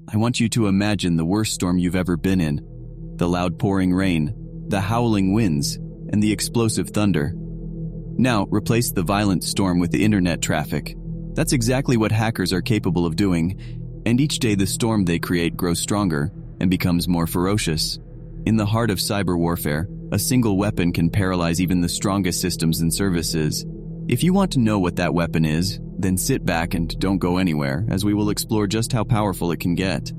I want you to imagine the worst storm you've ever been in. The loud pouring rain, the howling winds, and the explosive thunder. Now, replace the violent storm with the internet traffic. That's exactly what hackers are capable of doing, and each day the storm they create grows stronger and becomes more ferocious. In the heart of cyber warfare, a single weapon can paralyze even the strongest systems and services. If you want to know what that weapon is, then sit back and don't go anywhere, as we will explore just how powerful it can get.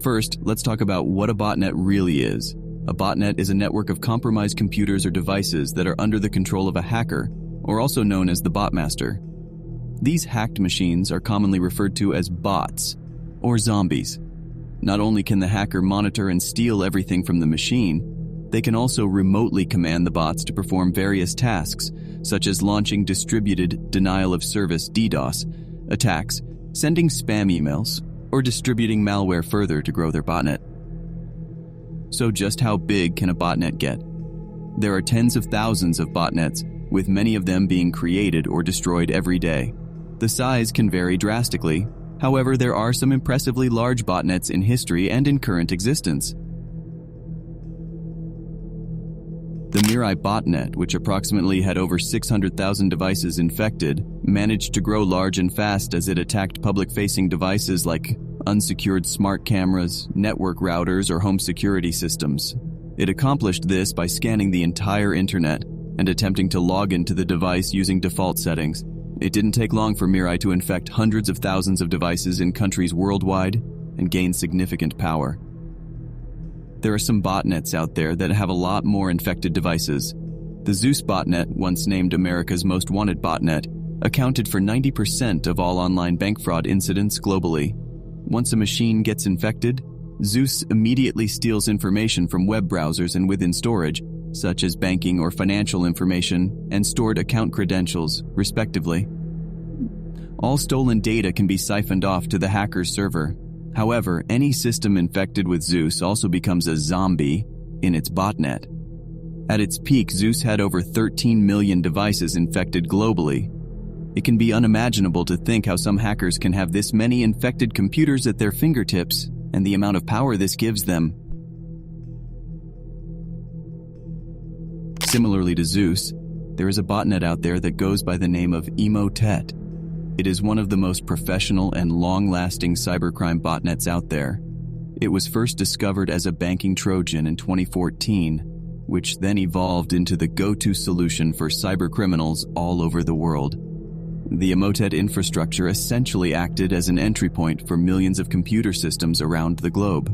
First, let's talk about what a botnet really is. A botnet is a network of compromised computers or devices that are under the control of a hacker, or also known as the botmaster. These hacked machines are commonly referred to as bots, or zombies. Not only can the hacker monitor and steal everything from the machine, they can also remotely command the bots to perform various tasks, such as launching distributed denial-of-service (DDoS) attacks, sending spam emails, or distributing malware further to grow their botnet. So just how big can a botnet get? There are tens of thousands of botnets, with many of them being created or destroyed every day. The size can vary drastically. However, there are some impressively large botnets in history and in current existence. The Mirai botnet, which approximately had over 600,000 devices infected, managed to grow large and fast as it attacked public-facing devices like unsecured smart cameras, network routers, or home security systems. It accomplished this by scanning the entire internet and attempting to log into the device using default settings. It didn't take long for Mirai to infect hundreds of thousands of devices in countries worldwide and gain significant power. There are some botnets out there that have a lot more infected devices. The Zeus botnet, once named America's most wanted botnet, accounted for 90% of all online bank fraud incidents globally. Once a machine gets infected, Zeus immediately steals information from web browsers and within storage, such as banking or financial information, and stored account credentials, respectively. All stolen data can be siphoned off to the hacker's server. However, any system infected with Zeus also becomes a zombie in its botnet. At its peak, Zeus had over 13 million devices infected globally. It can be unimaginable to think how some hackers can have this many infected computers at their fingertips and the amount of power this gives them. Similarly to Zeus, there is a botnet out there that goes by the name of Emote. It is one of the most professional and long-lasting cybercrime botnets out there. It was first discovered as a banking Trojan in 2014, which then evolved into the go-to solution for cybercriminals all over the world. The Emote infrastructure essentially acted as an entry point for millions of computer systems around the globe.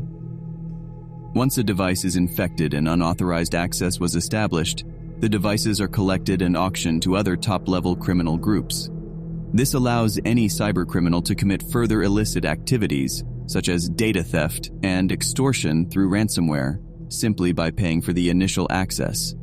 Once a device is infected and unauthorized access was established, the devices are collected and auctioned to other top-level criminal groups. This allows any cybercriminal to commit further illicit activities, such as data theft and extortion through ransomware, simply by paying for the initial access.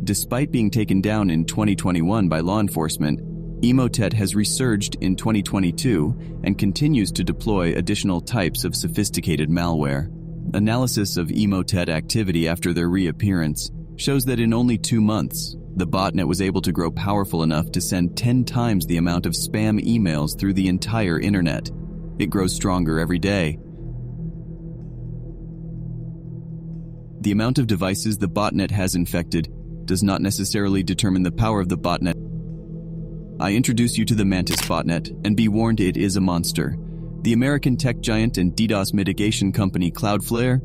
Despite being taken down in 2021 by law enforcement, Emote has resurged in 2022 and continues to deploy additional types of sophisticated malware. Analysis of Emote activity after their reappearance shows that in only 2 months, the botnet was able to grow powerful enough to send 10 times the amount of spam emails through the entire internet. It grows stronger every day. The amount of devices the botnet has infected does not necessarily determine the power of the botnet. I introduce you to the Mantis botnet, and be warned, it is a monster. The American tech giant and DDoS mitigation company Cloudflare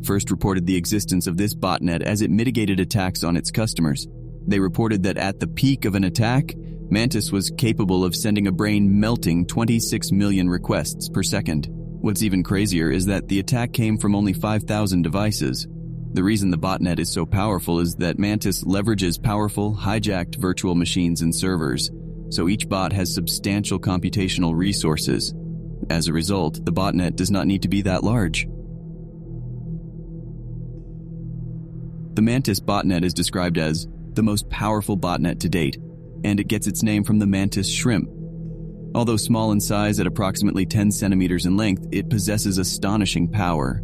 first reported the existence of this botnet as it mitigated attacks on its customers. They reported that at the peak of an attack, Mantis was capable of sending a brain-melting 26 million requests per second. What's even crazier is that the attack came from only 5,000 devices. The reason the botnet is so powerful is that Mantis leverages powerful, hijacked virtual machines and servers, so each bot has substantial computational resources. As a result, the botnet does not need to be that large. The Mantis botnet is described as the most powerful botnet to date, and it gets its name from the mantis shrimp. Although small in size at approximately 10 centimeters in length, it possesses astonishing power.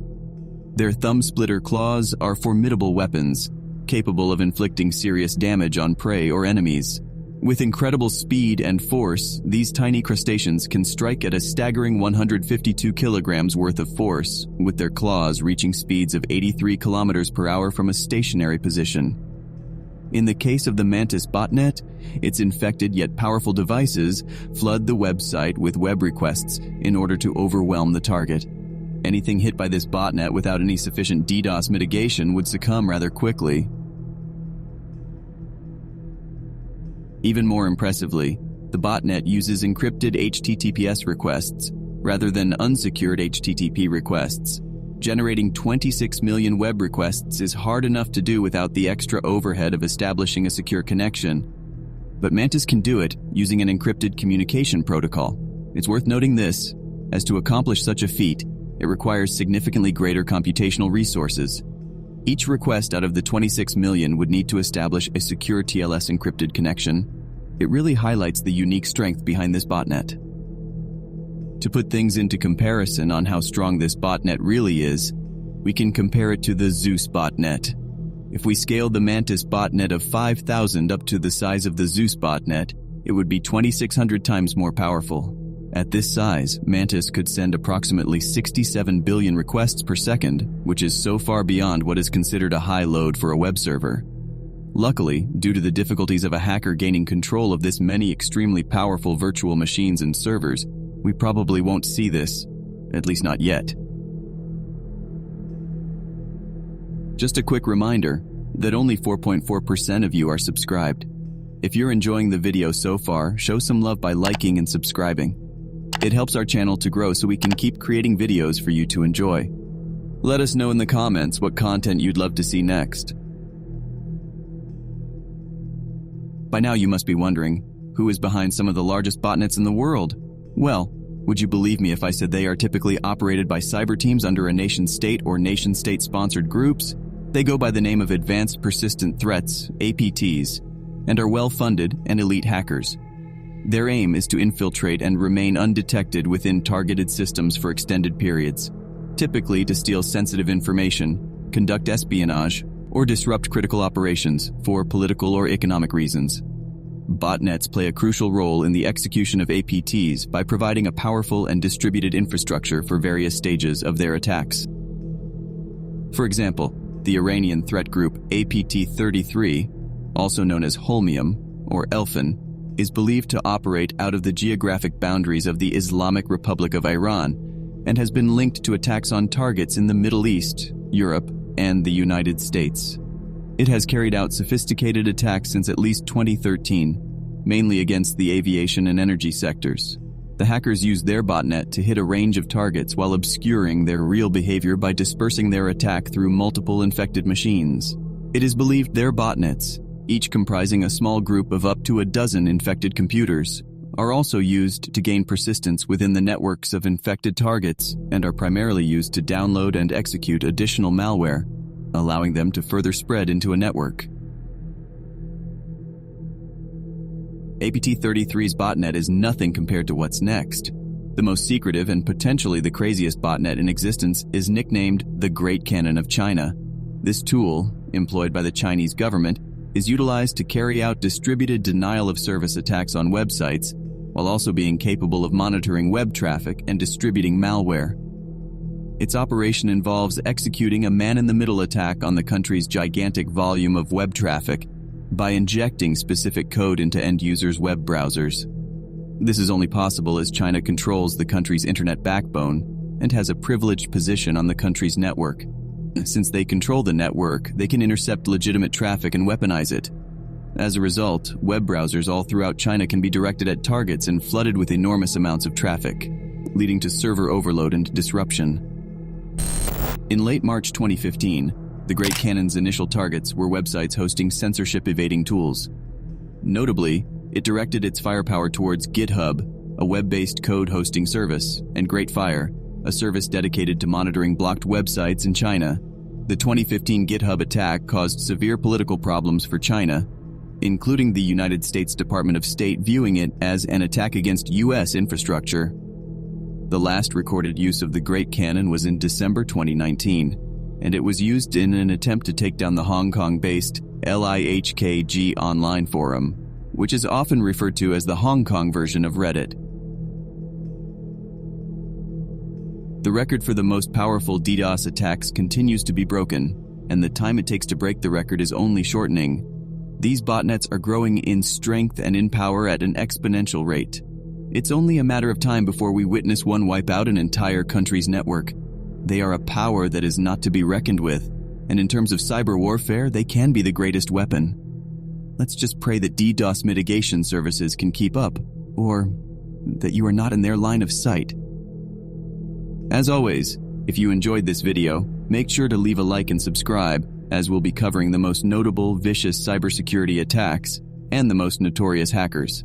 Their thumb-splitter claws are formidable weapons, capable of inflicting serious damage on prey or enemies. With incredible speed and force, these tiny crustaceans can strike at a staggering 152 kilograms worth of force, with their claws reaching speeds of 83 kilometers per hour from a stationary position. In the case of the Mantis botnet, its infected yet powerful devices flood the website with web requests in order to overwhelm the target. Anything hit by this botnet without any sufficient DDoS mitigation would succumb rather quickly. Even more impressively, the botnet uses encrypted HTTPS requests rather than unsecured HTTP requests. Generating 26 million web requests is hard enough to do without the extra overhead of establishing a secure connection. But Mantis can do it using an encrypted communication protocol. It's worth noting this, as to accomplish such a feat, it requires significantly greater computational resources. Each request out of the 26 million would need to establish a secure TLS encrypted connection. It really highlights the unique strength behind this botnet. To put things into comparison on how strong this botnet really is, we can compare it to the Zeus botnet. If we scaled the Mantis botnet of 5,000 up to the size of the Zeus botnet, it would be 2,600 times more powerful. At this size, Mantis could send approximately 67 billion requests per second, which is so far beyond what is considered a high load for a web server. Luckily, due to the difficulties of a hacker gaining control of this many extremely powerful virtual machines and servers, we probably won't see this, at least not yet. Just a quick reminder that only 4.4% of you are subscribed. If you're enjoying the video so far, show some love by liking and subscribing. It helps our channel to grow so we can keep creating videos for you to enjoy. Let us know in the comments what content you'd love to see next. By now you must be wondering, who is behind some of the largest botnets in the world? Well, would you believe me if I said they are typically operated by cyber teams under a nation-state or nation-state sponsored groups? They go by the name of Advanced Persistent Threats, APTs, and are well-funded and elite hackers. Their aim is to infiltrate and remain undetected within targeted systems for extended periods, typically to steal sensitive information, conduct espionage, or disrupt critical operations for political or economic reasons. Botnets play a crucial role in the execution of APTs by providing a powerful and distributed infrastructure for various stages of their attacks. For example, the Iranian threat group APT-33, also known as Holmium or Elfin, is believed to operate out of the geographic boundaries of the Islamic Republic of Iran and has been linked to attacks on targets in the Middle East, Europe, and the United States. It has carried out sophisticated attacks since at least 2013, mainly against the aviation and energy sectors. The hackers use their botnet to hit a range of targets while obscuring their real behavior by dispersing their attack through multiple infected machines. It is believed their botnets, each comprising a small group of up to a dozen infected computers, are also used to gain persistence within the networks of infected targets and are primarily used to download and execute additional malware, allowing them to further spread into a network. APT-33's botnet is nothing compared to what's next. The most secretive and potentially the craziest botnet in existence is nicknamed the Great Canon of China. This tool, employed by the Chinese government, is utilized to carry out distributed denial-of-service attacks on websites, while also being capable of monitoring web traffic and distributing malware. Its operation involves executing a man-in-the-middle attack on the country's gigantic volume of web traffic by injecting specific code into end users' web browsers. This is only possible as China controls the country's internet backbone and has a privileged position on the country's network. Since they control the network, they can intercept legitimate traffic and weaponize it. As a result, web browsers all throughout China can be directed at targets and flooded with enormous amounts of traffic, leading to server overload and disruption. In late March 2015, the Great Canon's initial targets were websites hosting censorship-evading tools. Notably, it directed its firepower towards GitHub, a web-based code hosting service, and GreatFire, a service dedicated to monitoring blocked websites in China. The 2015 GitHub attack caused severe political problems for China, including the United States Department of State viewing it as an attack against U.S. infrastructure. The last recorded use of the Great Canon was in December 2019, and it was used in an attempt to take down the Hong Kong-based LIHKG online forum, which is often referred to as the Hong Kong version of Reddit. The record for the most powerful DDoS attacks continues to be broken, and the time it takes to break the record is only shortening. These botnets are growing in strength and in power at an exponential rate. It's only a matter of time before we witness one wipe out an entire country's network. They are a power that is not to be reckoned with, and in terms of cyber warfare, they can be the greatest weapon. Let's just pray that DDoS mitigation services can keep up, or that you are not in their line of sight. As always, if you enjoyed this video, make sure to leave a like and subscribe, as we'll be covering the most notable, vicious cybersecurity attacks and the most notorious hackers.